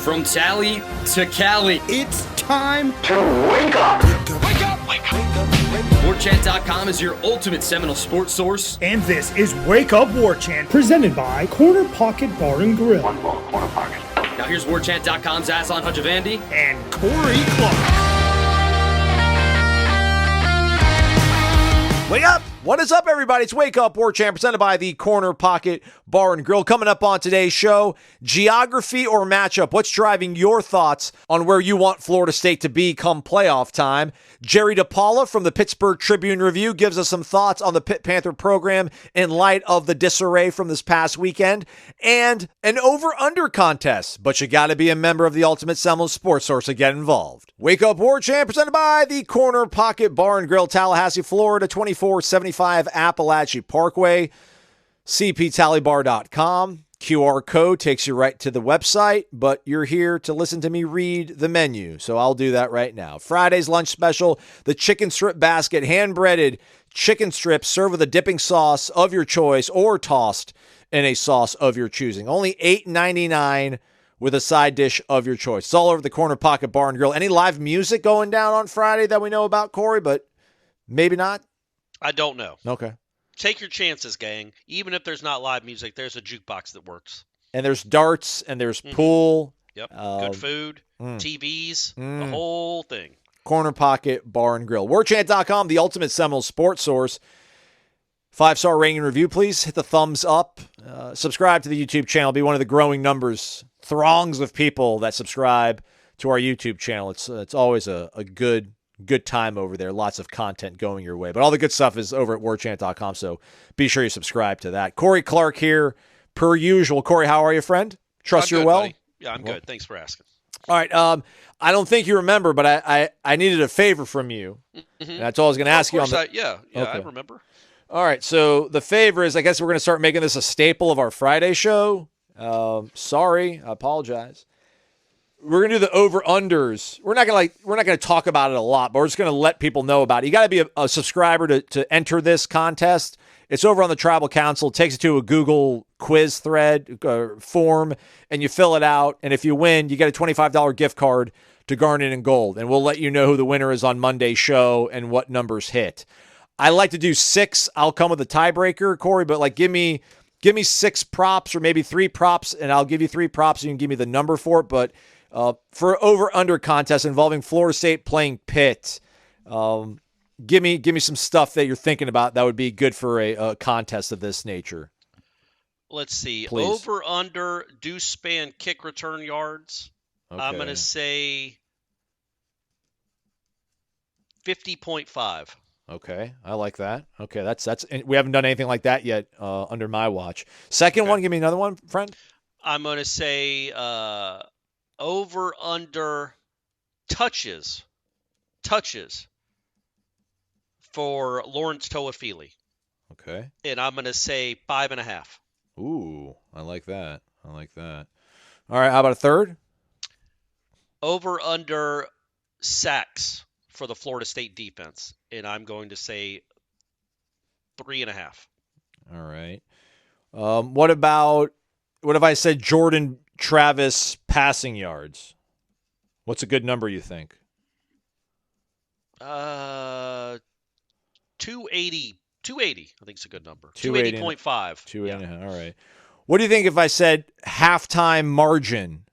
From Tally to Cali, It's time to wake up. Wake up! Wake up! Warchant.com is your ultimate Seminole sports source. And this is Wake Up Warchant, presented by Corner Pocket Bar and Grill. One more corner pocket. Now here's Warchant.com's Aslan Hajavandi. And Corey Clark. Wake up! What is up, everybody? It's Wake Up Warchant, presented by the Corner Pocket Bar and Grill. Coming up on today's show, geography or matchup? What's driving your thoughts on where you want Florida State to be come playoff time? Jerry DiPaola from the Pittsburgh Tribune Review gives us some thoughts on the Pitt Panther program in light of the disarray from this past weekend, and an over-under contest. But you got to be a member of the Ultimate Seminoles Sports Source to get involved. Wake Up Warchant, presented by the Corner Pocket Bar and Grill, Tallahassee, Florida, 2475 Appalachia Parkway, cptallybar.com. QR code takes you right to the website, but you're here to listen to me read the menu, so I'll do that right now. Friday's lunch special, the chicken strip basket, hand-breaded chicken strips served with a dipping sauce of your choice or tossed in a sauce of your choosing. Only $8.99 with a side dish of your choice. It's all over the Corner Pocket Bar and Grill. Any live music going down on Friday that we know about, Corey, but maybe not? I don't know. Okay. Take your chances, gang. Even if there's not live music, there's a jukebox that works. And there's darts, and there's pool. Yep. Good food, TVs, the whole thing. Corner Pocket Bar and Grill. Warchant.com, the ultimate Seminole sports source. 5-star rating and review, please. Hit the thumbs up. Subscribe to the YouTube channel. Be one of the growing numbers, throngs of people that subscribe to our YouTube channel. It's always a good time over there. Lots of content going your way. But all the good stuff is over at warchant.com, so be sure you subscribe to that. Corey Clark here, per usual. Corey, how are you, friend? Trust you're well? Buddy. Yeah, I'm good. Thanks for asking. All right. I don't think you remember, but I needed a favor from you. And that's all I was going to ask you. Yeah, Okay. I remember. All right. So the favor is, I guess we're going to start making this a staple of our Friday show. Sorry. I apologize. We're gonna do the over-unders. We're not gonna talk about it a lot, but we're just gonna let people know about it. You got to be a subscriber to enter this contest. It's over on the Tribal Council. It takes you to a Google quiz thread form, and you fill it out. And if you win, you get a $25 gift card to Garnet and Gold, and we'll let you know who the winner is on Monday's show and what numbers hit. I like to do 6. I'll come with a tiebreaker, Corey, but like give me 6 props or maybe 3 props, and I'll give you 3 props. And you can give me the number for it, but. For over-under contest involving Florida State playing Pitt, give me some stuff that you're thinking about that would be good for a contest of this nature. Let's see. Please. Over-under do span kick return yards. Okay. I'm going to say 50.5. Okay, I like that. Okay, that's we haven't done anything like that yet under my watch. Second one, give me another one, friend. I'm going to say over under touches for Lawrence Toafili. Okay. And I'm going to say 5.5. Ooh, I like that. All right, how about a third? Over under sacks for the Florida State defense. And I'm going to say 3.5. All right. What if I said Jordan Travis passing yards? What's a good number, you think? 280. 280, I think it's a good number. 280.5. 280. Yeah. All right. What do you think if I said halftime margin?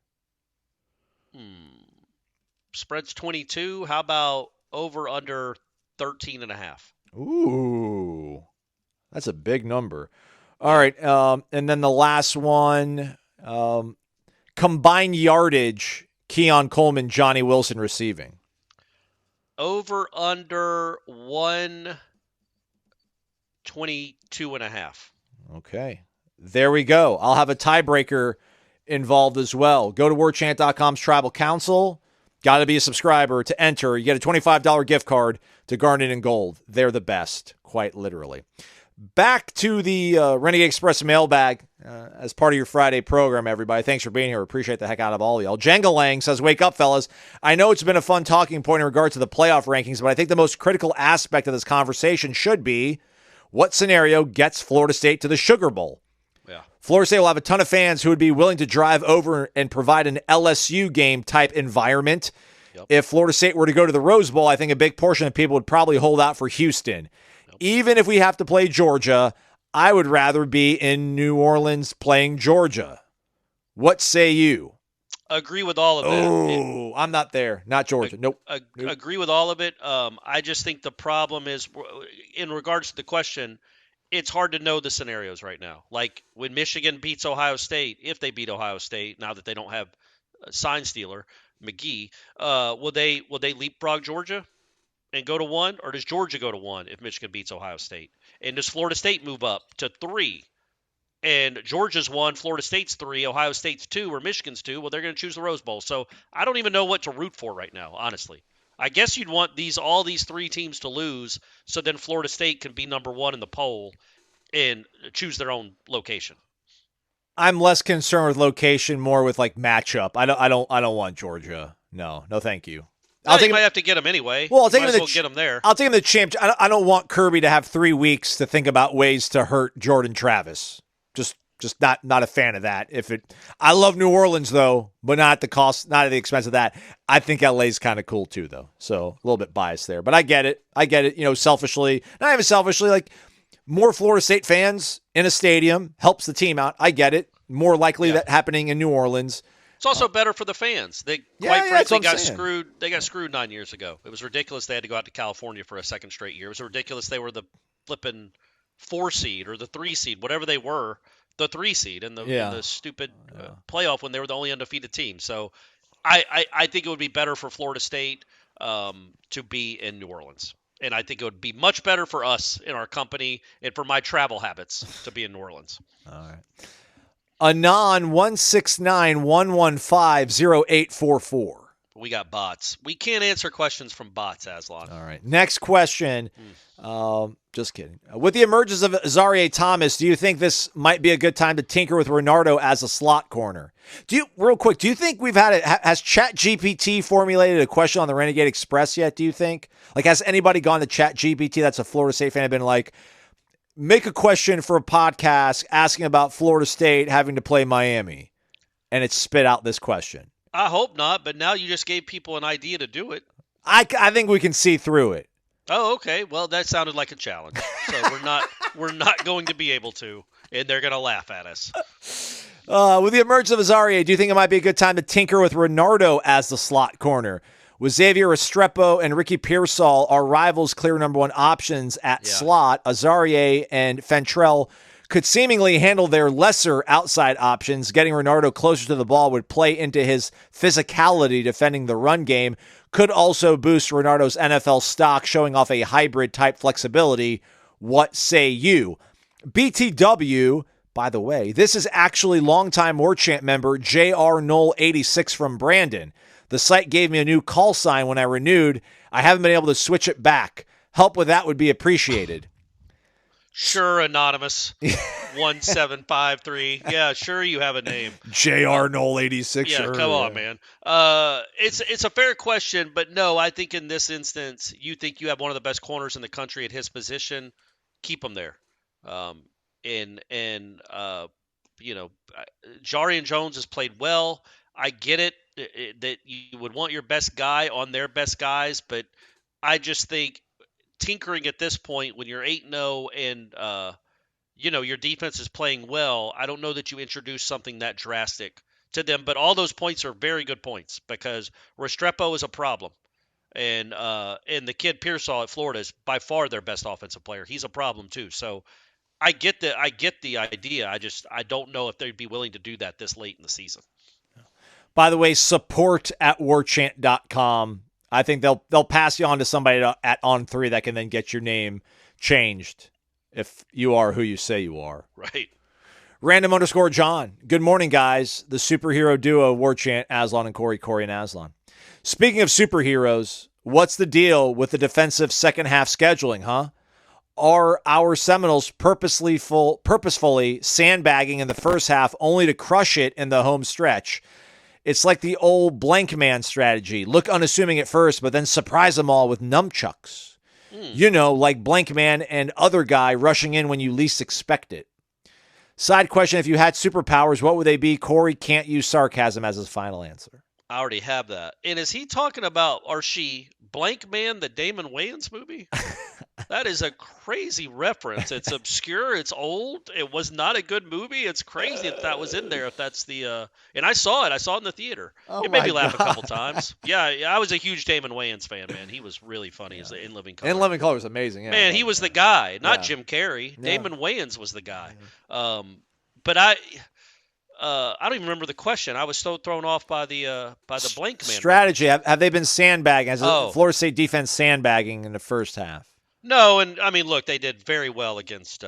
Spread's 22. How about over under 13.5? Ooh, that's a big number. All right. And then the last one, combined yardage, Keon Coleman, Johnny Wilson receiving. Over under 122.5. Okay. There we go. I'll have a tiebreaker involved as well. Go to warchant.com's Tribal Council. Got to be a subscriber to enter. You get a $25 gift card to Garnet and Gold. They're the best, quite literally. Back to the Renegade Express mailbag as part of your Friday program, everybody. Thanks for being here. Appreciate the heck out of all of y'all. Jenga Lang says, wake up, fellas. I know it's been a fun talking point in regard to the playoff rankings, but I think the most critical aspect of this conversation should be what scenario gets Florida State to the Sugar Bowl. Yeah. Florida State will have a ton of fans who would be willing to drive over and provide an LSU game type environment. Yep. If Florida State were to go to the Rose Bowl, I think a big portion of people would probably hold out for Houston. Yep. Even if we have to play Georgia, I would rather be in New Orleans playing Georgia. What say you? Agree with all of that. Oh, I'm not there. Not Georgia. Nope. Agree with all of it. I just think the problem is, in regards to the question, it's hard to know the scenarios right now. Like when Michigan beats Ohio State, if they beat Ohio State, now that they don't have a sign stealer, McGee, will they leapfrog Georgia and go to 1? Or does Georgia go to 1 if Michigan beats Ohio State? And does Florida State move up to 3? And Georgia's 1, Florida State's 3, Ohio State's 2, or Michigan's 2. Well, they're going to choose the Rose Bowl. So I don't even know what to root for right now, honestly. I guess you'd want all these 3 teams to lose, so then Florida State can be number 1 in the poll and choose their own location. I'm less concerned with location, more with like matchup. I don't want Georgia. No, thank you. You might have to get them anyway. Well, I'll take him get them there. I'll take him to the champ. I don't want Kirby to have 3 weeks to think about ways to hurt Jordan Travis. Just not a fan of that. I love New Orleans though, but not at the cost, not at the expense of that. I think LA's kind of cool too though. So a little bit biased there, but I get it. Selfishly, not even selfishly, like more Florida State fans in a stadium helps the team out. I get it. More likely that happening in New Orleans. It's also better for the fans. They frankly got screwed. They got screwed 9 years ago. It was ridiculous. They had to go out to California for a second straight year. It was ridiculous. They were the flipping 4 seed or the 3 seed, whatever they were. The 3 seed in the stupid playoff when they were the only undefeated team. So I think it would be better for Florida State to be in New Orleans. And I think it would be much better for us in our company and for my travel habits to be in New Orleans. All right. Anon 169-115-0844. We got bots. We can't answer questions from bots, Aslan. All right. Next question. Just kidding. With the emergence of Azareye'h Thomas, do you think this might be a good time to tinker with Renardo as a slot corner? Do you think we've has ChatGPT formulated a question on the Renegade Express yet, do you think? Like, has anybody gone to ChatGPT that's a Florida State fan and been like, make a question for a podcast asking about Florida State having to play Miami, and it spit out this question? I hope not, but now you just gave people an idea to do it. I think we can see through it. Oh, okay. Well, that sounded like a challenge. So we're not going to be able to, and they're going to laugh at us. With the emergence of Azareye'h, do you think it might be a good time to tinker with Renardo as the slot corner? With Xavier Restrepo and Ricky Pearsall, our rivals' clear number 1 options at slot, Azareye'h and Fentrell could seemingly handle their lesser outside options. Getting Renardo closer to the ball would play into his physicality defending the run game. Could also boost Renardo's NFL stock, showing off a hybrid-type flexibility. What say you? BTW, by the way, this is actually longtime Warchant member JR Nole 86 from Brandon. The site gave me a new call sign when I renewed. I haven't been able to switch it back. Help with that would be appreciated. Sure, anonymous. 1753. Yeah, sure, you have a name. JR Nole 86. Yeah, come on, man. It's a fair question, but no, I think in this instance, you think you have one of the best corners in the country at his position. Keep him there. Jarian Jones has played well. I get it that you would want your best guy on their best guys, but I just think tinkering at this point when you're 8-0 and your defense is playing well, I don't know that you introduce something that drastic to them. But all those points are very good points because Restrepo is a problem, and the kid Pearsall at Florida is by far their best offensive player. He's a problem too. So I get the idea. I don't know if they'd be willing to do that this late in the season. By the way, support@warchant.com. I think they'll pass you on to somebody at On3 that can then get your name changed if you are who you say you are. Right. Random_John. Good morning, guys. The superhero duo Warchant, Aslan and Corey and Aslan. Speaking of superheroes, what's the deal with the defensive second half scheduling, huh? Are our Seminoles purposefully sandbagging in the first half only to crush it in the home stretch? It's like the old blank man strategy. Look unassuming at first, but then surprise them all with nunchucks. Like blank man and other guy rushing in when you least expect it. Side question, if you had superpowers, what would they be? Corey can't use sarcasm as his final answer. I already have that. And is he talking about, or she, Blank Man, the Damon Wayans movie? That is a crazy reference. It's obscure. It's old. It was not a good movie. It's crazy if that was in there. If that's the and I saw it. I saw it in the theater. It made me laugh a couple times. Yeah, I was a huge Damon Wayans fan, man. He was really funny as the In Living Color. In Living Color was amazing. Yeah, man, he was the guy, not Jim Carrey. Yeah. Damon Wayans was the guy. But I don't even remember the question. I was so thrown off by the Blank Man strategy. Have they been sandbagging? Has the Florida State defense sandbagging in the first half? No, and I mean, look, they did very well against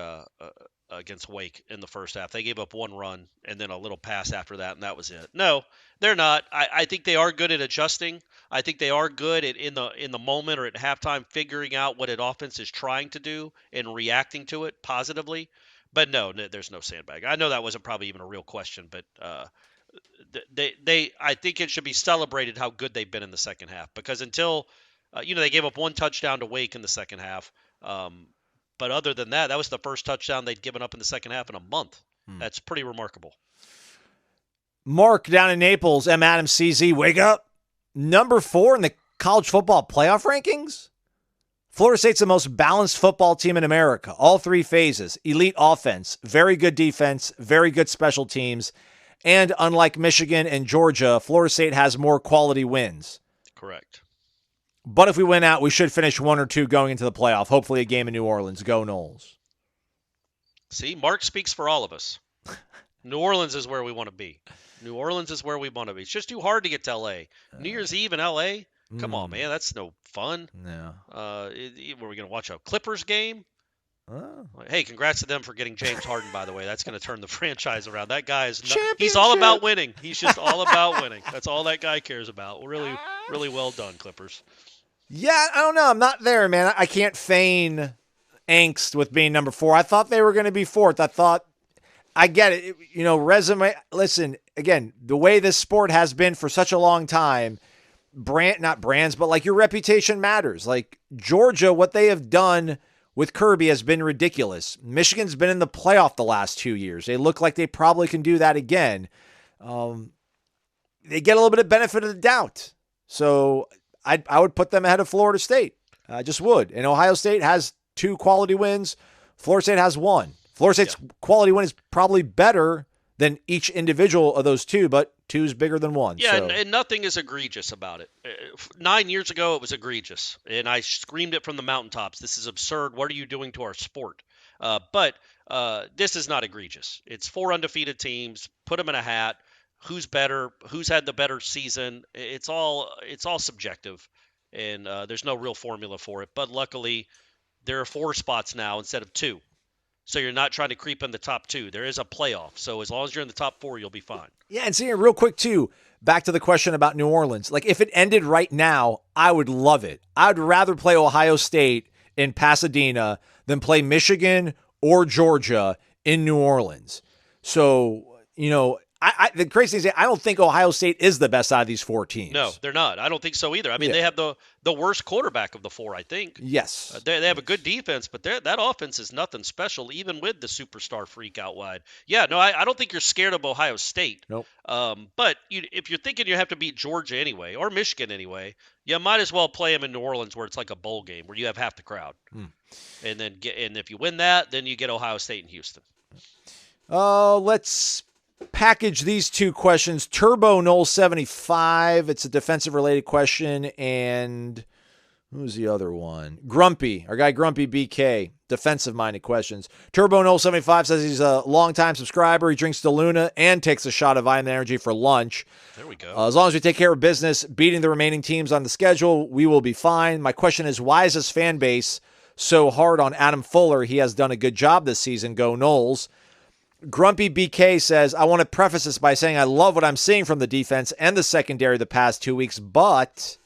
Wake in the first half. They gave up one run and then a little pass after that, and that was it. No, they're not. I think they are good at adjusting. I think they are good at in the moment or at halftime figuring out what an offense is trying to do and reacting to it positively. But no, there's no sandbag. I know that wasn't probably even a real question, but I think it should be celebrated how good they've been in the second half, because until they gave up one touchdown to Wake in the second half. But other than that, that was the first touchdown they'd given up in the second half in a month. That's pretty remarkable. Mark down in Naples, M. Adams, CZ, wake up. Number 4 in the college football playoff rankings? Florida State's the most balanced football team in America. All 3 phases. Elite offense, very good defense, very good special teams. And unlike Michigan and Georgia, Florida State has more quality wins. Correct. But if we win out, we should finish 1 or 2 going into the playoff. Hopefully a game in New Orleans. Go Noles. See, Mark speaks for all of us. New Orleans is where we want to be. New Orleans is where we want to be. It's just too hard to get to L.A. New Year's Eve in L.A.? Come on, man. That's no fun. No. Were we going to watch a Clippers game? Oh. Hey, congrats to them for getting James Harden, by the way. That's going to turn the franchise around. That guy is he's all about winning. He's just all about winning. That's all that guy cares about. Really, really well done, Clippers. Yeah, I don't know. I'm not there, man. I can't feign angst with being number 4. I thought they were going to be 4th. I get it. Resume. Listen, again, the way this sport has been for such a long time, not brands, but like your reputation matters. Like Georgia, what they have done with Kirby has been ridiculous. Michigan's been in the playoff the last 2 years. They look like they probably can do that again. They get a little bit of benefit of the doubt. So I would put them ahead of Florida State. I just would. And Ohio State has 2 quality wins. Florida State has 1. Florida State's quality win is probably better than each individual of those 2, but 2 is bigger than 1. Yeah, so. And nothing is egregious about it. 9 years ago, it was egregious, and I screamed it from the mountaintops. This is absurd. What are you doing to our sport? But this is not egregious. It's 4 undefeated teams. Put them in a hat. Who's better? Who's had the better season? It's all subjective, and there's no real formula for it. But luckily, there are 4 spots now instead of 2. So you're not trying to creep in the top 2. There is a playoff. So as long as you're in the top 4, you'll be fine. Yeah, and seeing real quick, too, back to the question about New Orleans. Like, if it ended right now, I would love it. I'd rather play Ohio State in Pasadena than play Michigan or Georgia in New Orleans. So, the crazy thing is I don't think Ohio State is the best out of these 4 teams. No, they're not. I don't think so either. I mean, They have the worst quarterback of the 4, I think. Yes. They have a good defense, but that offense is nothing special, even with the superstar freak out wide. Yeah, no, I don't think you're scared of Ohio State. Nope. But if you're thinking you have to beat Georgia anyway, or Michigan anyway, you might as well play them in New Orleans where it's like a bowl game where you have half the crowd. And if you win that, then you get Ohio State and Houston. Let's package these 2 questions. Turbo Noles 75. It's a defensive related question. And who's the other one? Grumpy. Our guy Grumpy BK. Defensive minded questions. Turbo Noles 75 says he's a longtime subscriber. He drinks DeLuna and takes a shot of Vitamin Energy for lunch. There we go. As long as we take care of business, beating the remaining teams on the schedule, we will be fine. My question is, why is this fan base so hard on Adam Fuller? He has done a good job this season. Go Noles. Grumpy BK says, I want to preface this by saying I love what I'm seeing from the defense and the secondary the past 2 weeks, but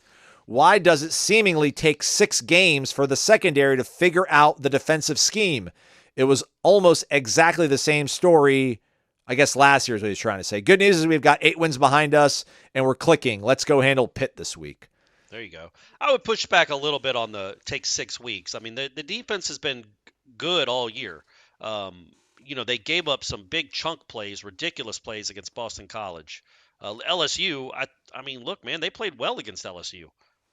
why does it seemingly take 6 games for the secondary to figure out the defensive scheme? It was almost exactly the same story, I guess last year is what he's trying to say. Good news is we've got 8 wins behind us, and we're clicking. Let's go handle Pitt this week. There you go. I would push back a little bit on the take 6 weeks. I mean, the defense has been good all year. they gave up some big chunk plays, ridiculous plays against Boston College. LSU, I mean, look, man, they played well against LSU.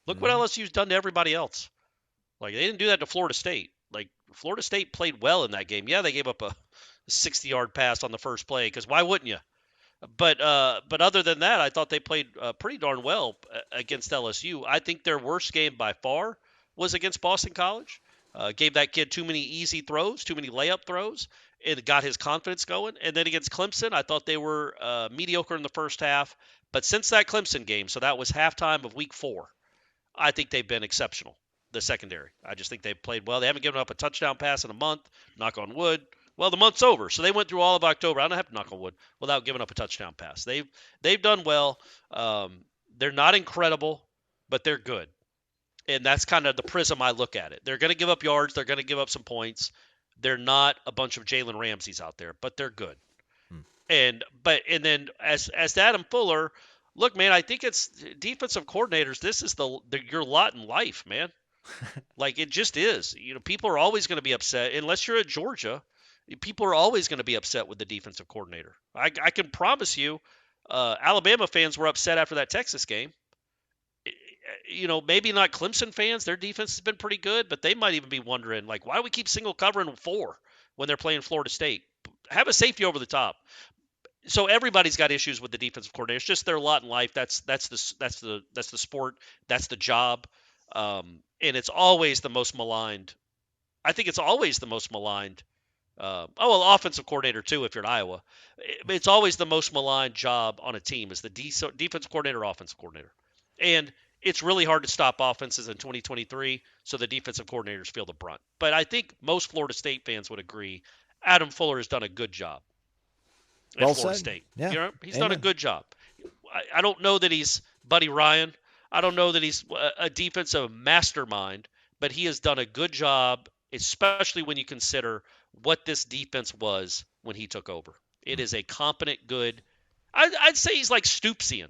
Look what LSU's done to everybody else. Like, they didn't do that to Florida State. Like, Florida State played well in that game. Yeah, they gave up a 60-yard pass on the first play, because why wouldn't you? But other than that, I thought they played pretty darn well against LSU. I think their worst game by far was against Boston College. Gave that kid too many easy throws, too many layup throws, and got his confidence going. And then against Clemson, I thought they were mediocre in the first half. But since that Clemson game, so that was halftime of week 4, I think they've been exceptional, the secondary. I just think they've played well. They haven't given up a touchdown pass in a month, knock on wood. Well, the month's over, so they went through all of October. I don't have to knock on wood without giving up a touchdown pass. They've done well. They're not incredible, but they're good, and that's kind of the prism I look at it. They're going to give up yards. They're going to give up some points. They're not a bunch of Jalen Ramseys out there, but they're good. And then as to Adam Fuller, look, man, I think it's defensive coordinators. This is your lot in life, man. Like, it just is. People are always going to be upset unless you're at Georgia. People are always going to be upset with the defensive coordinator. I can promise you, Alabama fans were upset after that Texas game. Maybe not Clemson fans. Their defense has been pretty good, but they might even be wondering, like, why do we keep single covering 4 when they're playing Florida State? Have a safety over the top. So everybody's got issues with the defensive coordinator. It's just their lot in life. That's the sport. That's the job. And it's always the most maligned. I think it's always the most maligned. Offensive coordinator too, if you're at Iowa. It's always the most maligned job on a team is the defensive coordinator, offensive coordinator. And it's really hard to stop offenses in 2023, so the defensive coordinators feel the brunt. But I think most Florida State fans would agree Adam Fuller has done a good job at Florida State. Yeah. He's done a good job. I don't know that he's Buddy Ryan. I don't know that he's a defensive mastermind, but he has done a good job, especially when you consider what this defense was when he took over. It is a competent, good. I'd say he's like Stoopsian.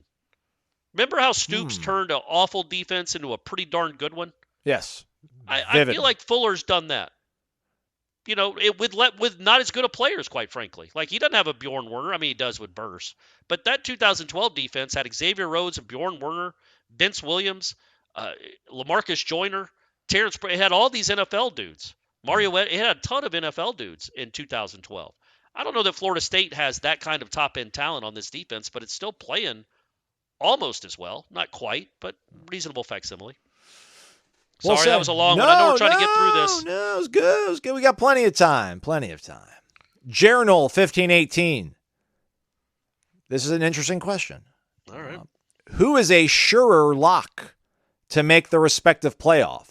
Remember how Stoops turned an awful defense into a pretty darn good one? Yes. I feel like Fuller's done that. With not as good of players, quite frankly. Like, he doesn't have a Bjorn Werner. I mean, he does with Burrs. But that 2012 defense had Xavier Rhodes and Bjorn Werner, Vince Williams, LaMarcus Joyner, Terrence. It had all these NFL dudes. Mario, it had a ton of NFL dudes in 2012. I don't know that Florida State has that kind of top-end talent on this defense, but it's still playing almost as well. Not quite, but reasonable facsimile. Sorry, that was a long one. I know we're trying to get through this. No, it was good. It was good. We got plenty of time. Journal 1518. This is an interesting question. All right. Who is a surer lock to make the respective playoff?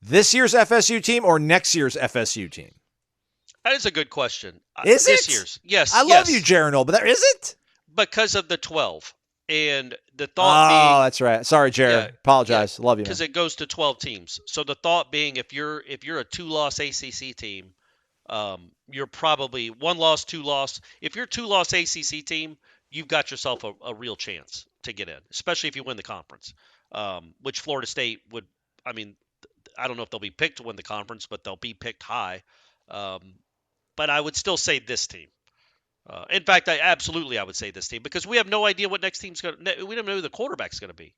This year's FSU team or next year's FSU team? That is a good question. Is this it? Year's. Yes. I love you, Journal, but is it? Because of the 12. And the thought being, that's right. Sorry, Jared. Apologize. Love you, man. Because it goes to 12 teams. So the thought being, if you're a 2-loss ACC team, you're probably 1-loss, 2-loss. If you're a 2-loss ACC team, you've got yourself a real chance to get in, especially if you win the conference, which Florida State would. I mean, I don't know if they'll be picked to win the conference, but they'll be picked high. But I would still say this team. In fact, I would say this team because we have no idea what next team's going to – we don't know who the quarterback's going to be,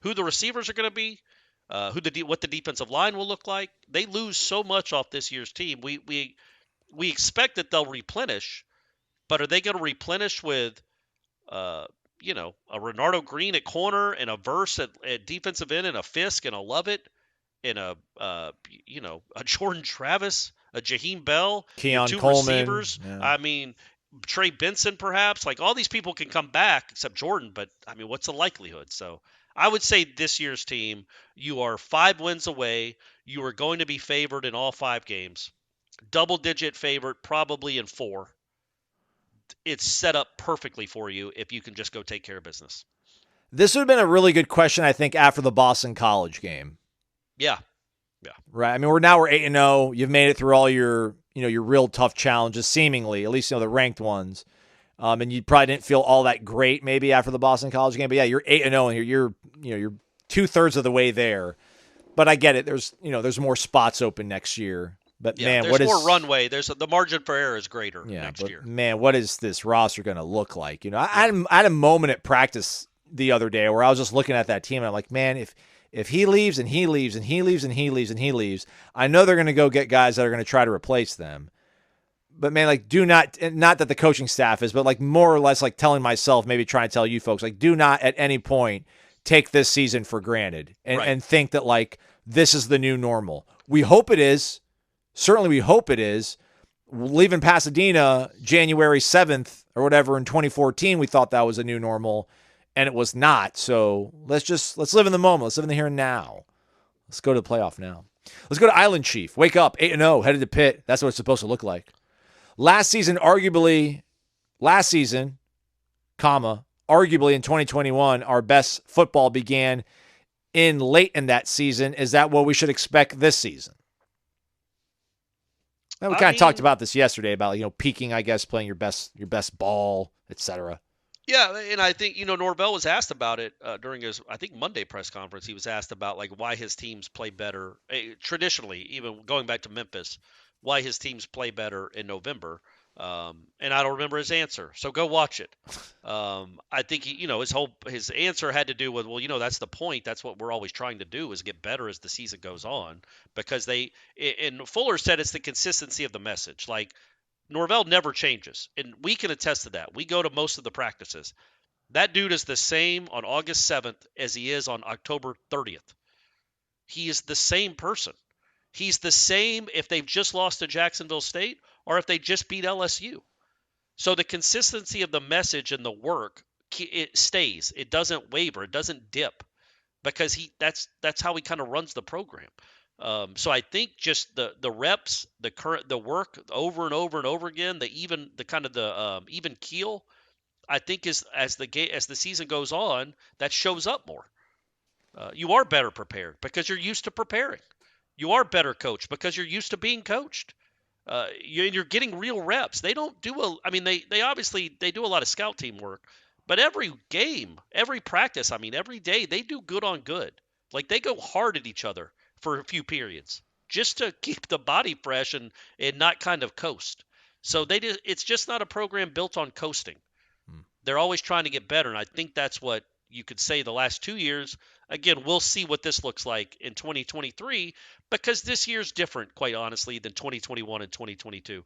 who the receivers are going to be, what the defensive line will look like. They lose so much off this year's team. We expect that they'll replenish, but are they going to replenish with a Renardo Green at corner and a Verse at defensive end and a Fisk and a Lovett and a Jordan Travis, a Jaheim Bell, Keon 2 Coleman, receivers? yeah. I mean – Trey Benson, perhaps. Like, all these people can come back except Jordan, but, I mean, what's the likelihood? So I would say this year's team, you are 5 wins away. You are going to be favored in all 5 games. Double-digit favorite probably in 4. It's set up perfectly for you if you can just go take care of business. This would have been a really good question, I think, after the Boston College game. Yeah. Right. I mean, we're 8-0. You've made it through all your real tough challenges, seemingly, at least, the ranked ones. And you probably didn't feel all that great maybe after the Boston College game. But yeah, you're 8-0 and you're 2/3 of the way there. But I get it. There's more spots open next year. But Yeah, man, there's more runway. The margin for error is greater next year. Man, what is this roster going to look like? You know, I had a moment at practice the other day where I was just looking at that team and I'm like, man, if he leaves and he leaves and he leaves and he leaves and he leaves, I know they're going to go get guys that are going to try to replace them. But man, like, do not that the coaching staff is, but like more or less like telling myself, maybe trying to tell you folks, like, do not at any point take this season for granted and think that like this is the new normal. We hope it is. Certainly we hope it is. Leaving Pasadena January 7th or whatever in 2014, we thought that was a new normal, and it was not. So let's live in the moment. Let's live in the here and now. Let's go to the playoff now. Let's go to Island Chief. Wake up, 8-0, headed to Pitt. That's what it's supposed to look like. Last season, arguably in 2021, our best football began in late in that season. Is that what we should expect this season? And we kind of talked about this yesterday about, peaking, I guess, playing your best ball, etc. Yeah, and I think, Norvell was asked about it during his, I think, Monday press conference. He was asked about, like, why his teams play better, traditionally, even going back to Memphis, why his teams play better in November. And I don't remember his answer, so go watch it. I think his answer had to do with, well, that's the point. That's what we're always trying to do, is get better as the season goes on, because and Fuller said it's the consistency of the message. Like, Norvell never changes, and we can attest to that. We go to most of the practices. That dude is the same on August 7th as he is on October 30th. He is the same person. He's the same if they've just lost to Jacksonville State or if they just beat LSU. So the consistency of the message and the work, it stays. It doesn't waver. It doesn't dip, because that's how he kind of runs the program. So I think just the reps, the work over and over and over again, the even keel, I think is as the season goes on, that shows up more. You are better prepared because you're used to preparing. You are better coached because you're used to being coached. You're getting real reps. They don't do they obviously do a lot of scout team work, but every game, every practice, every day, they do good on good. Like, they go hard at each other for a few periods just to keep the body fresh and not kind of coast. So it's just not a program built on coasting. They're always trying to get better, and I think that's what you could say the last 2 years. Again, we'll see what this looks like in 2023, because this year's different, quite honestly, than 2021 and 2022.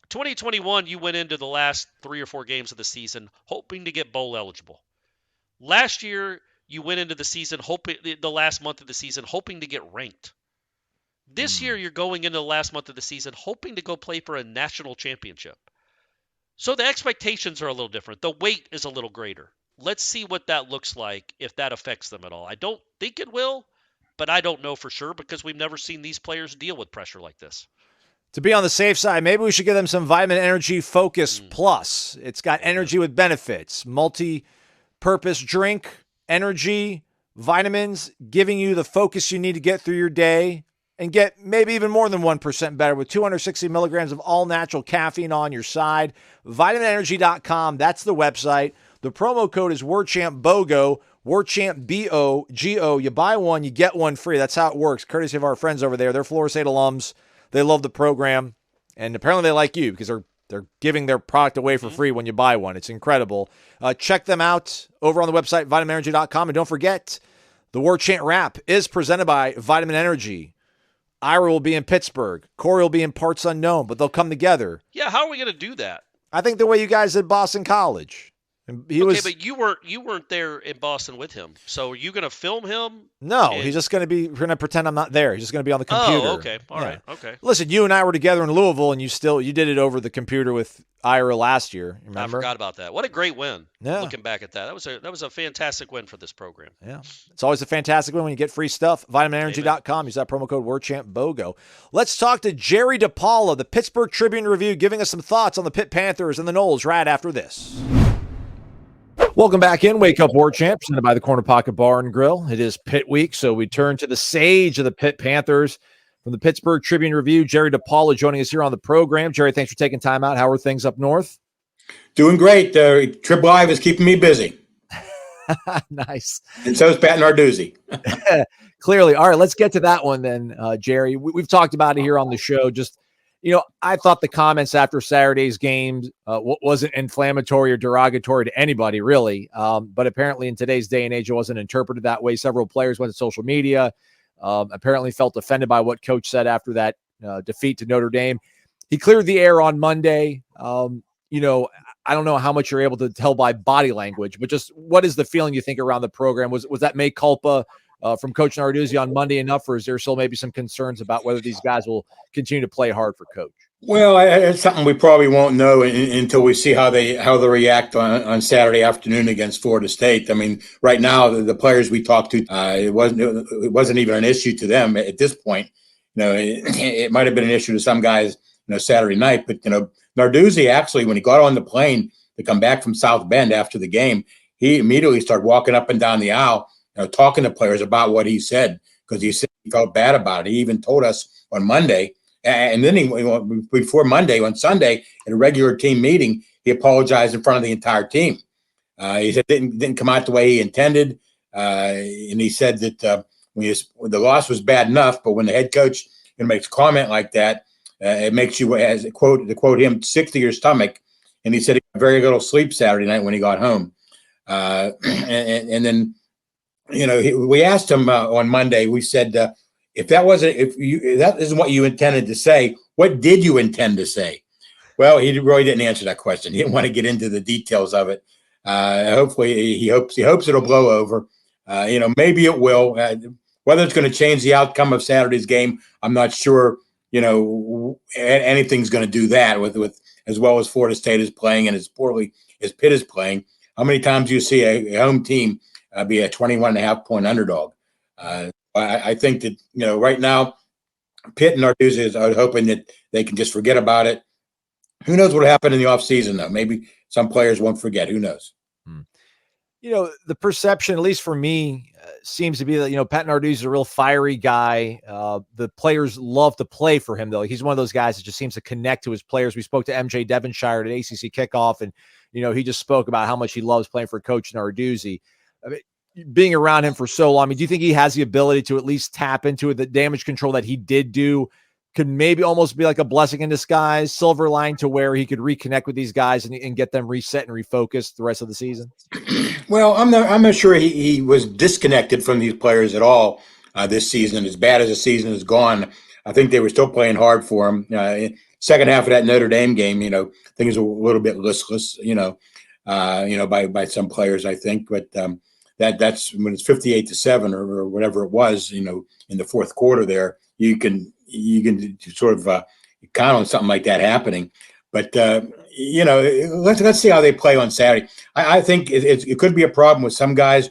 2021, you went into the last 3 or 4 games of the season hoping to get bowl eligible. Last year, you went into the season the last month of the season hoping to get ranked. This year, you're going into the last month of the season hoping to go play for a national championship. So the expectations are a little different. The weight is a little greater. Let's see what that looks like, if that affects them at all. I don't think it will, but I don't know for sure, because we've never seen these players deal with pressure like this. To be on the safe side, maybe we should give them some Vitamin Energy Focus Plus. It's got energy with benefits, multi-purpose drink, energy, vitamins, giving you the focus you need to get through your day and get maybe even more than 1% better with 260 milligrams of all-natural caffeine on your side. VitaminEnergy.com, that's the website. The promo code is Warchant BOGO, Warchant BOGO. You buy one, you get one free. That's how it works, courtesy of our friends over there. They're Florida State alums. They love the program, and apparently they like you, because they're giving their product away for free when you buy one. It's incredible. Check them out over on the website, VitaminEnergy.com. And don't forget, the Warchant Wrap is presented by Vitamin Energy. Ira will be in Pittsburgh. Corey will be in parts unknown, but they'll come together. Yeah, how are we going to do that? I think the way you guys did Boston College. But you weren't there in Boston with him. So are you going to film him? No, he's just going to be. We're going to pretend I'm not there. He's just going to be on the computer. Oh, okay, all right, okay. Listen, you and I were together in Louisville, and you did it over the computer with Ira last year. Remember? I forgot about that. What a great win! Yeah. Looking back at that, that was a fantastic win for this program. Yeah, it's always a fantastic win when you get free stuff. VitaminEnergy.com. Use that promo code Warchant BOGO. Let's talk to Jerry DiPaola, the Pittsburgh Tribune Review, giving us some thoughts on the Pitt Panthers and the Noles right after this. Welcome back in. Wake Up Warchant, presented by the Corner Pocket Bar and Grill. It is Pitt week, so we turn to the sage of the Pitt Panthers from the Pittsburgh Tribune Review. Jerry DiPaola joining us here on the program. Jerry, thanks for taking time out. How are things up north? Doing great. Trib Live is keeping me busy. Nice. And so is Pat Narduzzi. Clearly. All right, let's get to that one then, Jerry. We've talked about it here on the show, just I thought the comments after Saturday's game wasn't inflammatory or derogatory to anybody, really. But apparently in today's day and age, it wasn't interpreted that way. Several players went to social media, apparently felt offended by what Coach said after that defeat to Notre Dame. He cleared the air on Monday. I don't know how much you're able to tell by body language, but just what is the feeling you think around the program? Was that mea culpa from Coach Narduzzi on Monday enough, or is there still maybe some concerns about whether these guys will continue to play hard for Coach? Well, it's something we probably won't know until we see how they react on Saturday afternoon against Florida State. I mean, right now the players we talked to, it wasn't even an issue to them at this point. It might have been an issue to some guys, Saturday night, but Narduzzi actually, when he got on the plane to come back from South Bend after the game, he immediately started walking up and down the aisle, talking to players about what he said, because he said he felt bad about it. He even told us on Monday. And then before Monday, on Sunday, in a regular team meeting, he apologized in front of the entire team. He said it didn't come out the way he intended. And he said that the loss was bad enough, but when the head coach makes a comment like that, it makes you, to quote him, sick to your stomach. And he said he had very little sleep Saturday night when he got home. And then, we asked him on Monday, we said, if that isn't what you intended to say, what did you intend to say? Well, he really didn't answer that question. He didn't want to get into the details of it. Hopefully, he hopes it'll blow over. Maybe it will. Whether it's going to change the outcome of Saturday's game, I'm not sure. Anything's going to do that with as well as Florida State is playing and as poorly as Pitt is playing. How many times do you see a home team be a 21.5-point underdog? I think that, right now, Pitt and Narduzzi are hoping that they can just forget about it. Who knows what will happen in the offseason, though? Maybe some players won't forget. Who knows? The perception, at least for me, seems to be that, Pat Narduzzi is a real fiery guy. The players love to play for him, though. He's one of those guys that just seems to connect to his players. We spoke to MJ Devonshire at ACC kickoff, and, he just spoke about how much he loves playing for Coach Narduzzi. I mean, being around him for so long, do you think he has the ability to at least tap into it? The damage control that he did do could maybe almost be like a blessing in disguise, silver line to where he could reconnect with these guys and get them reset and refocused the rest of the season? Well, I'm not sure he was disconnected from these players at all this season. As bad as the season has gone, I think they were still playing hard for him. Second half of that Notre Dame game, things were a little bit listless, by some players, I think, but that's when it's 58-7 or whatever it was, in the fourth quarter there, you can sort of count on something like that happening. But, let's see how they play on Saturday. I think it could be a problem with some guys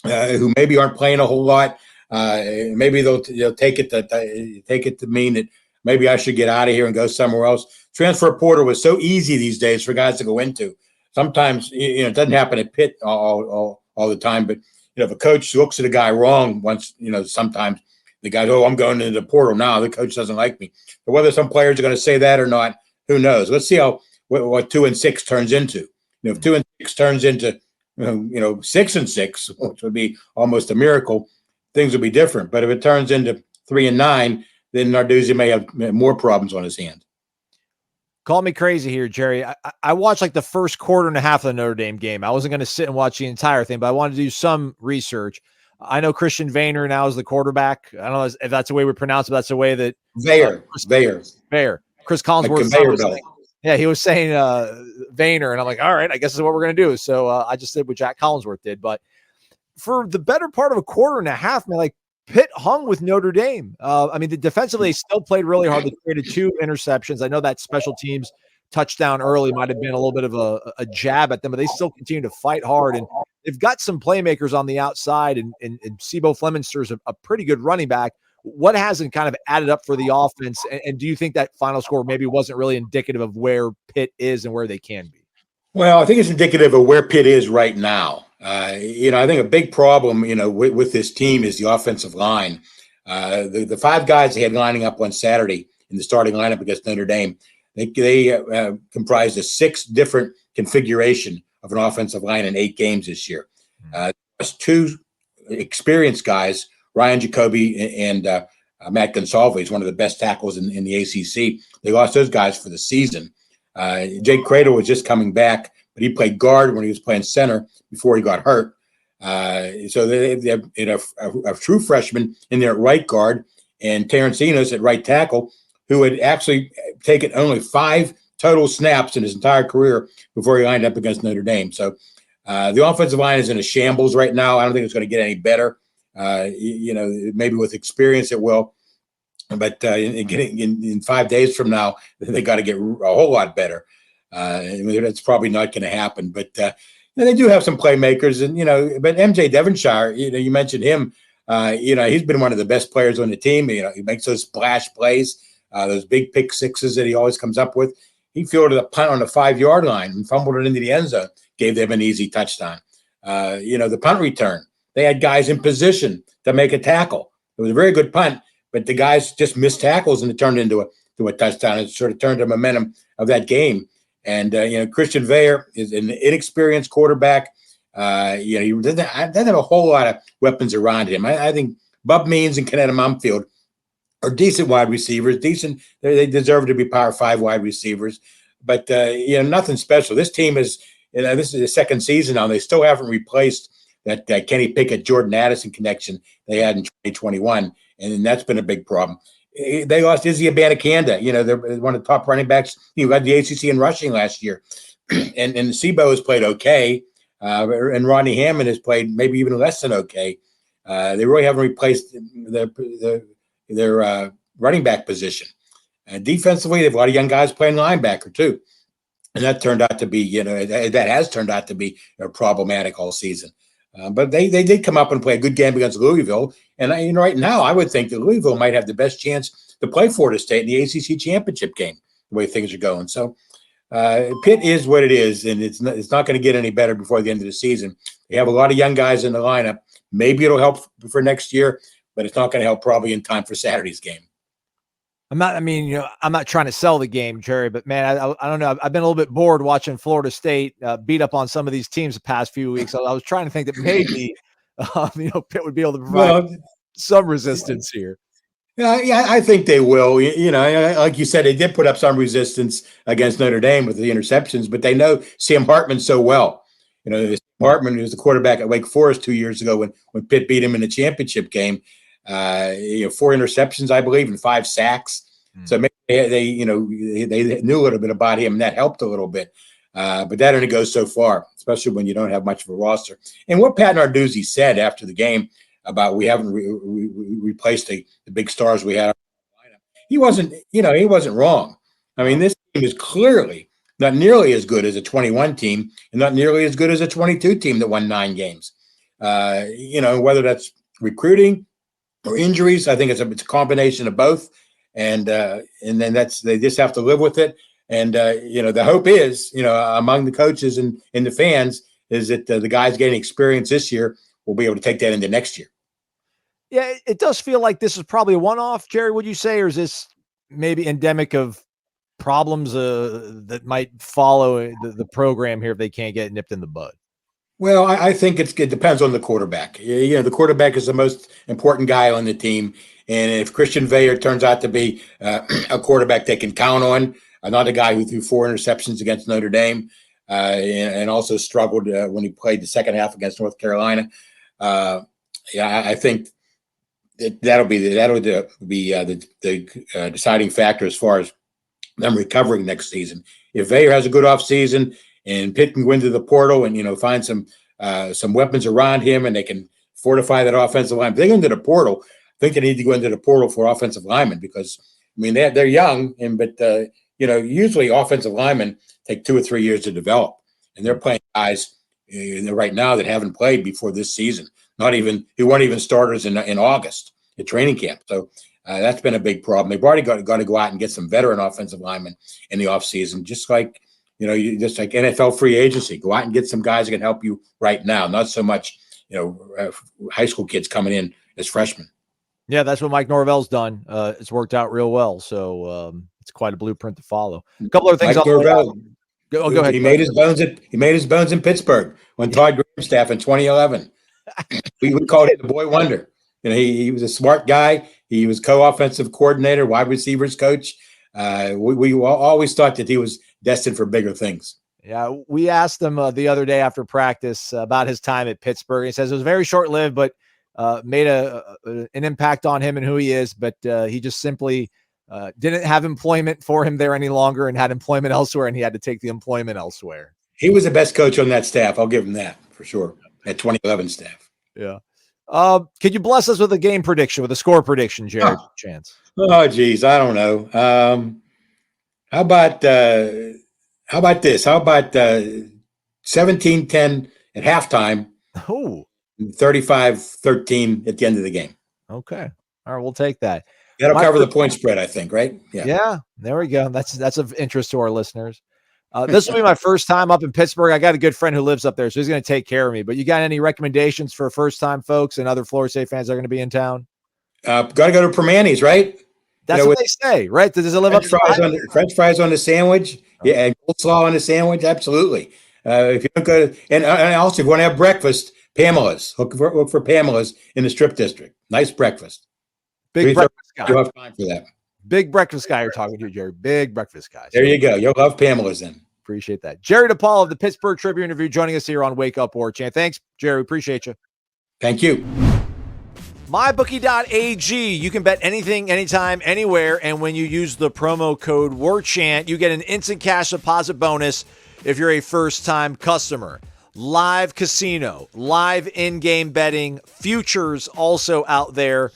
who maybe aren't playing a whole lot. Maybe they'll take it to mean that maybe I should get out of here and go somewhere else. Transfer portal was so easy these days for guys to go into. Sometimes, it doesn't happen at Pitt all the time, but if a coach looks at a guy wrong once, sometimes the guy, I'm going into the portal now. The coach doesn't like me. But whether some players are going to say that or not, who knows? Let's see what 2-6 turns into. If 2-6 turns into 6-6, which would be almost a miracle, things will be different. But if it turns into 3-9, then Narduzzi may have more problems on his hands. Call me crazy here, Jerry. I watched like the first quarter and a half of the Notre Dame game. I wasn't going to sit and watch the entire thing, but I wanted to do some research. I know Christian Vayner now is the quarterback. I don't know if that's the way we pronounce it. That's the way that Vayer. Chris Collinsworth. He was saying Vayner, and I'm like, all right, I guess this is what we're going to do. So I just did what Jack Collinsworth did. But for the better part of a quarter and a half, man, like Pitt hung with Notre Dame. Defensively, they still played really hard. They created 2 interceptions. I know that special teams touchdown early might have been a little bit of a jab at them, but they still continue to fight hard. And they've got some playmakers on the outside, and Sebo Fleminster's a pretty good running back. What hasn't kind of added up for the offense? And do you think that final score maybe wasn't really indicative of where Pitt is and where they can be? Well, I think it's indicative of where Pitt is right now. I think a big problem, with this team is the offensive line. The 5 guys they had lining up on Saturday in the starting lineup against Notre Dame, they comprised a 6 different configuration of an offensive line in 8 games this year. There's 2 experienced guys, Ryan Jacoby and Matt Gonsalves is one of the best tackles in the ACC. They lost those guys for the season. Jake Cradle was just coming back, but he played guard when he was playing center before he got hurt. So they have a true freshman in there at right guard, and Terrence Enos at right tackle, who had actually taken only 5 total snaps in his entire career before he lined up against Notre Dame. So the offensive line is in a shambles right now. I don't think it's going to get any better. Maybe with experience it will. But in 5 days from now, they got to get a whole lot better. That's probably not going to happen. But they do have some playmakers, and but MJ Devonshire, you mentioned him. He's been one of the best players on the team. He makes those splash plays, those big pick sixes that he always comes up with. He fielded a punt on the 5-yard line and fumbled it into the end zone, gave them an easy touchdown. The punt return, they had guys in position to make a tackle. It was a very good punt, but the guys just missed tackles and it turned into a touchdown. It sort of turned the momentum of that game. And, Christian Veilleux is an inexperienced quarterback. He doesn't have a whole lot of weapons around him. I think Bub Means and Kenneth Mumfield are decent wide receivers, They deserve to be Power 5 wide receivers, but, nothing special. This team is, this is the second season now. They still haven't replaced that Kenny Pickett, Jordan Addison connection they had in 2021, and that's been a big problem. They lost Izzy Abanikanda. They're one of the top running backs. He led the ACC in rushing last year. and Sebo has played okay, and Rodney Hammond has played maybe even less than okay. They really haven't replaced their running back position. Defensively, they have a lot of young guys playing linebacker too. And that turned out to be, that has turned out to be problematic all season. But they did come up and play a good game against Louisville. And right now, I would think that Louisville might have the best chance to play Florida State in the ACC championship game, the way things are going. So Pitt is what it is, and it's not going to get any better before the end of the season. They have a lot of young guys in the lineup. Maybe it'll help for next year, but it's not going to help probably in time for Saturday's game. I'm not trying to sell the game, Jerry, but man, I don't know. I've been a little bit bored watching Florida State beat up on some of these teams the past few weeks. I was trying to think that maybe, Pitt would be able to provide some resistance here. Yeah, I think they will. Like you said, they did put up some resistance against Notre Dame with the interceptions, but they know Sam Hartman so well. Sam Hartman was the quarterback at Wake Forest 2 years ago when Pitt beat him in the championship game. 4 interceptions, I believe, and 5 sacks. So maybe they knew a little bit about him, and that helped a little bit. But that only goes so far, especially when you don't have much of a roster. And what Pat Narduzzi said after the game about we haven't replaced the big stars we had, he wasn't wrong. I mean, this team is clearly not nearly as good as a 21 team, and not nearly as good as a 22 team that won 9 games. Whether that's recruiting or injuries, I think it's a combination of both, and then they just have to live with it. And the hope is, among the coaches and the fans, is that the guys getting experience this year will be able to take that into next year. Yeah, it does feel like this is probably a one-off, Jerry. Would you say, or is this maybe endemic of problems that might follow the program here if they can't get nipped in the bud? Well, I think it depends on the quarterback. The quarterback is the most important guy on the team. And if Christian Veilleux turns out to be a quarterback they can count on, not a guy who threw 4 interceptions against Notre Dame and also struggled when he played the second half against North Carolina, I think that'll be the deciding factor as far as them recovering next season. If Veilleux has a good offseason, and Pitt can go into the portal and, find some weapons around him, and they can fortify that offensive line. If they go into the portal, I think they need to go into the portal for offensive linemen because, they're young, but usually offensive linemen take 2 or 3 years to develop. And they're playing guys right now that haven't played before this season, who weren't even starters in August at training camp. So that's been a big problem. They've already got to go out and get some veteran offensive linemen in the offseason, just like just like NFL free agency, go out and get some guys that can help you right now. Not so much, high school kids coming in as freshmen. Yeah, that's what Mike Norvell's done. It's worked out real well. So it's quite a blueprint to follow. A couple other things. Mike Norvell, go ahead. He made his bones in Pittsburgh when Todd Greenstaff in 2011. we called it the boy wonder. he was a smart guy. He was co-offensive coordinator, wide receivers coach. We always thought that he was destined for bigger things. Yeah, we asked him the other day after practice about his time at Pittsburgh. He says it was very short-lived, but made an impact on him and who he is. But he just simply didn't have employment for him there any longer and had employment elsewhere, and he had to take the employment elsewhere. He was the best coach on that staff. I'll give him that for sure. That 2011 staff. Yeah. Could you bless us with a game prediction, with a score prediction, Jared? Chance. Oh, geez. I don't know. How about this? How about 17-10 at halftime? Oh, 35-13 at the end of the game. okay. All right, we'll take that. That'll cover the point spread, I think, right? Yeah, there we go. That's of interest to our listeners. This will be my first time up in Pittsburgh. I got a good friend who lives up there, so he's going to take care of me. But you got any recommendations for first-time folks and other Florida State fans that are going to be in town? Got to go to Permanis, right? That's what they say, right? Does it live up to French fries on the sandwich? Yeah, and coleslaw on the sandwich? Absolutely. If you don't go to, and also if you want to have breakfast, Pamela's. Look for Pamela's in the Strip District. Nice breakfast. Big breakfast guy. You'll have time for that. Big breakfast guy you're talking to, Jerry. Big breakfast guy. There you go. You'll love Pamela's then. Appreciate that. Jerry DiPaola of the Pittsburgh Tribune interview joining us here on Wake Up Warchant. Thanks, Jerry. Appreciate you. Thank you. MyBookie.ag. You can bet anything, anytime, anywhere. And when you use the promo code WARCHANT, you get an instant cash deposit bonus if you're a first-time customer. Live casino, live in-game betting, futures also out there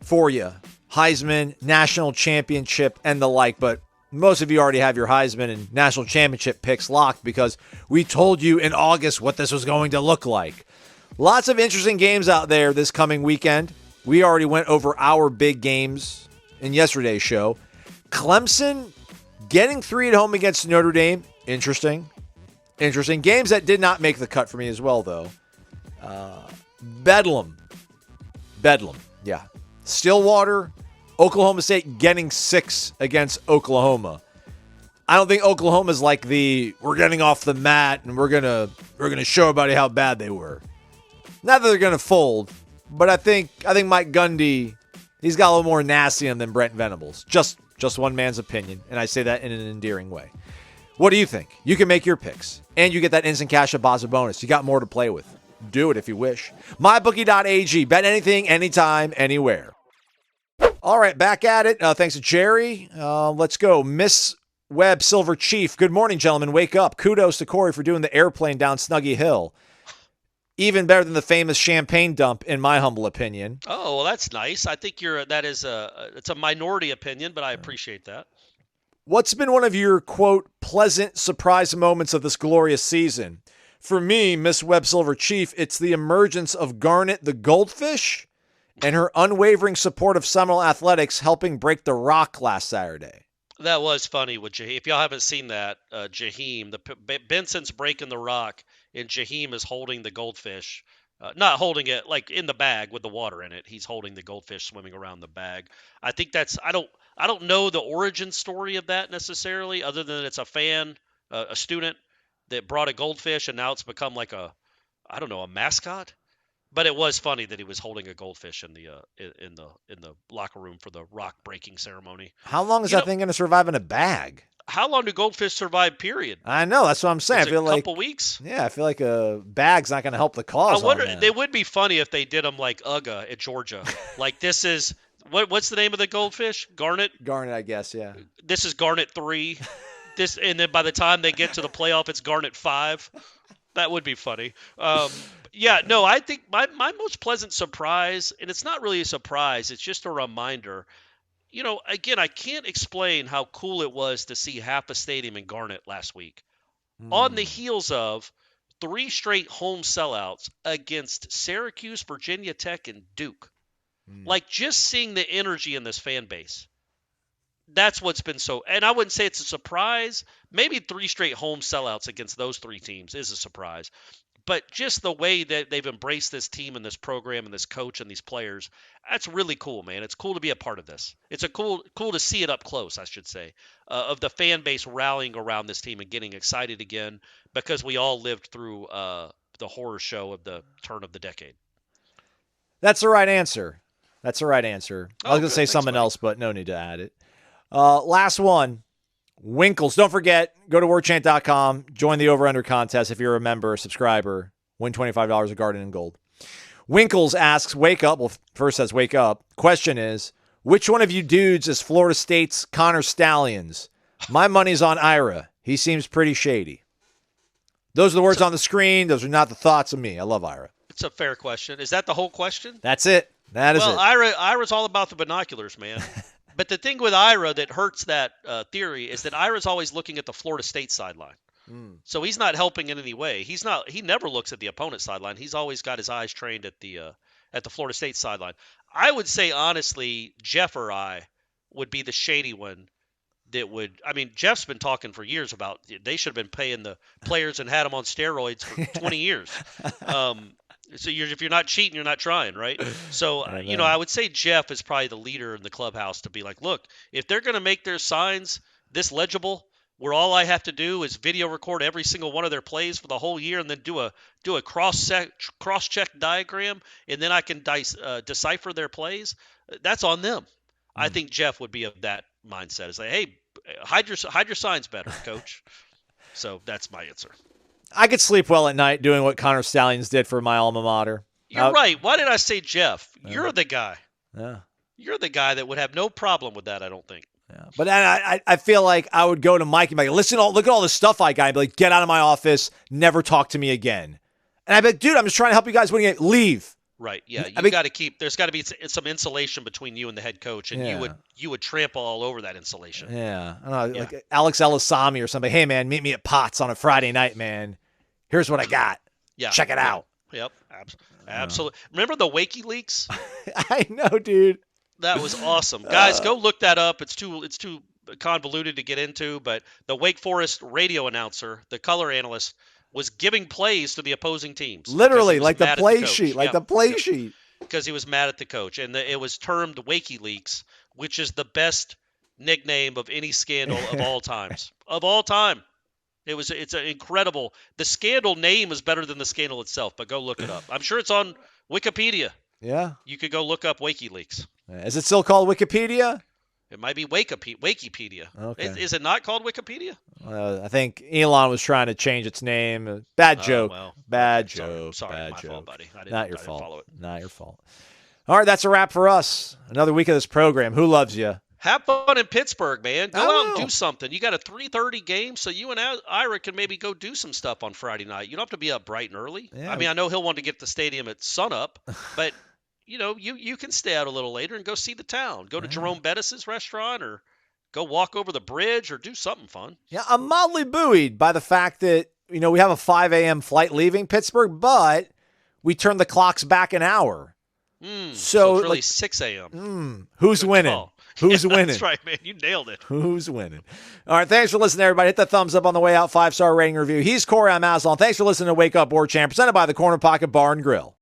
for you. Heisman, national championship, and the like. But most of you already have your Heisman and national championship picks locked because we told you in August what this was going to look like. Lots of interesting games out there this coming weekend. We already went over our big games in yesterday's show. Clemson getting 3 at home against Notre Dame. Interesting. Games that did not make the cut for me as well, though. Bedlam. Yeah. Stillwater, Oklahoma State getting 6 against Oklahoma. I don't think Oklahoma's like we're getting off the mat and we're gonna show everybody how bad they were. Not that they're gonna fold, but I think Mike Gundy, he's got a little more nasty in him than Brent Venables. Just one man's opinion, and I say that in an endearing way. What do you think? You can make your picks, and you get that instant cash deposit bonus. You got more to play with. Do it if you wish. MyBookie.ag. Bet anything, anytime, anywhere. All right, back at it. Thanks to Jerry. Let's go. Miss Webb Silver Chief. Good morning, gentlemen. Wake up. Kudos to Corey for doing the airplane down Snuggy Hill. Even better than the famous champagne dump, in my humble opinion. Oh, well, that's nice. I think it's a minority opinion, but I appreciate that. What's been one of your, quote, pleasant surprise moments of this glorious season? For me, Miss Webb Silver Chief, it's the emergence of Garnet the Goldfish and her unwavering support of Seminole athletics helping break the rock last Saturday. That was funny with Jaheim. If y'all haven't seen that, Jaheim, Benson's breaking the rock, and Jaheim is holding the goldfish. Not holding it like in the bag with the water in it. He's holding the goldfish swimming around the bag. I think I don't know the origin story of that necessarily, other than it's a fan, a student that brought a goldfish, and now it's become like a mascot. But it was funny that he was holding a goldfish in the locker room for the rock breaking ceremony. How long is that thing going to survive in a bag? How long do goldfish survive, period? I know. That's what I'm saying. I feel a couple weeks? Yeah, I feel like a bag's not going to help the cause. I wonder, they would be funny if they did them like Uga at Georgia. Like this is, what's the name of the goldfish? Garnet? Garnet, I guess, yeah. This is Garnet 3. And then by the time they get to the playoff, it's Garnet 5. That would be funny. Yeah, no, I think my most pleasant surprise, and it's not really a surprise, it's just a reminder. Again, I can't explain how cool it was to see half a stadium in Garnet last week. On the heels of 3 straight home sellouts against Syracuse, Virginia Tech, and Duke. Like, just seeing the energy in this fan base. That's what's been so – and I wouldn't say it's a surprise. Maybe 3 straight home sellouts against those 3 teams is a surprise. But just the way that they've embraced this team and this program and this coach and these players, that's really cool, man. It's cool to be a part of this. It's cool to see it up close, I should say, of the fan base rallying around this team and getting excited again because we all lived through the horror show of the turn of the decade. That's the right answer. That's the right answer. I was going to say something else, but no need to add it. Last one. Winkles. Don't forget, go to warchant.com, join the over-under contest if you're a member, subscriber, win $25 of Garden and Gold. Winkles asks, wake up. Well, first says wake up. Question is, which one of you dudes is Florida State's Connor Stallions? My money's on Ira. He seems pretty shady. Those are the words on the screen. Those are not the thoughts of me. I love Ira. It's a fair question. Is that the whole question? That's it. That is it. Well, Ira's all about the binoculars, man. But the thing with Ira that hurts that theory is that Ira's always looking at the Florida State sideline. So he's not helping in any way. He never looks at the opponent's sideline. He's always got his eyes trained at the Florida State sideline. I would say, honestly, Jeff or I would be the shady one that would – I mean, Jeff's been talking for years about they should have been paying the players and had them on steroids for 20 years. So if you're not cheating, you're not trying, right? So, I would say Jeff is probably the leader in the clubhouse to be like, look, if they're going to make their signs this legible – where all I have to do is video record every single one of their plays for the whole year and then do a cross-check diagram, and then I can decipher their plays, that's on them. I think Jeff would be of that mindset. It's like, hey, hide your signs better, coach. So that's my answer. I could sleep well at night doing what Connor Stallions did for my alma mater. You're right. Why did I say Jeff? You're the guy. Yeah. You're the guy that would have no problem with that, I don't think. Yeah. But I feel like I would go to Mike and be like, listen, look at all this stuff I got. I'd be like, get out of my office. Never talk to me again. And I'd be like, dude, I'm just trying to help you guys win a game. Leave. Right. Yeah. There's got to be some insulation between you and the head coach, and you would trample all over that insulation. Yeah. I don't know, like Alex Elisami or something. Hey, man, meet me at Potts on a Friday night, man. Here's what I got. Yeah. Check it out. Yep. Absolutely. Remember the WikiLeaks? I know, dude. That was awesome. Guys, go look that up. It's too convoluted to get into, but the Wake Forest radio announcer, the color analyst, was giving plays to the opposing teams. Literally, like the play sheet, sheet. Because he was mad at the coach. And it was termed WikiLeaks, which is the best nickname of any scandal of all times. Of all time. It's an incredible. The scandal name is better than the scandal itself, but go look it up. I'm sure it's on Wikipedia. Yeah. You could go look up WikiLeaks. Is it still called Wikipedia? It might be Wikipedia. Okay. Is it not called Wikipedia? I think Elon was trying to change its name. Bad joke. Bad joke. Sorry, bad my joke. fault, buddy. Not your fault. Follow it. Not your fault. All right, that's a wrap for us. Another week of this program. Who loves you? Have fun in Pittsburgh, man. Go out and do something. You got a 3:30 game, so you and Ira can maybe go do some stuff on Friday night. You don't have to be up bright and early. Yeah. I mean, I know he'll want to get to the stadium at sunup, but you can stay out a little later and go see the town. Go to Jerome Bettis's restaurant or go walk over the bridge or do something fun. Yeah, I'm mildly buoyed by the fact that, we have a 5 a.m. flight leaving Pittsburgh, but we turned the clocks back an hour. So it's really 6 a.m. Who's winning? Call. Who's winning? That's right, man. You nailed it. Who's winning? All right, thanks for listening, everybody. Hit the thumbs up on the way out. 5-star rating review. He's Corey. I'm Aslan. Thanks for listening to Wake Up Warchant, presented by the Corner Pocket Bar and Grill.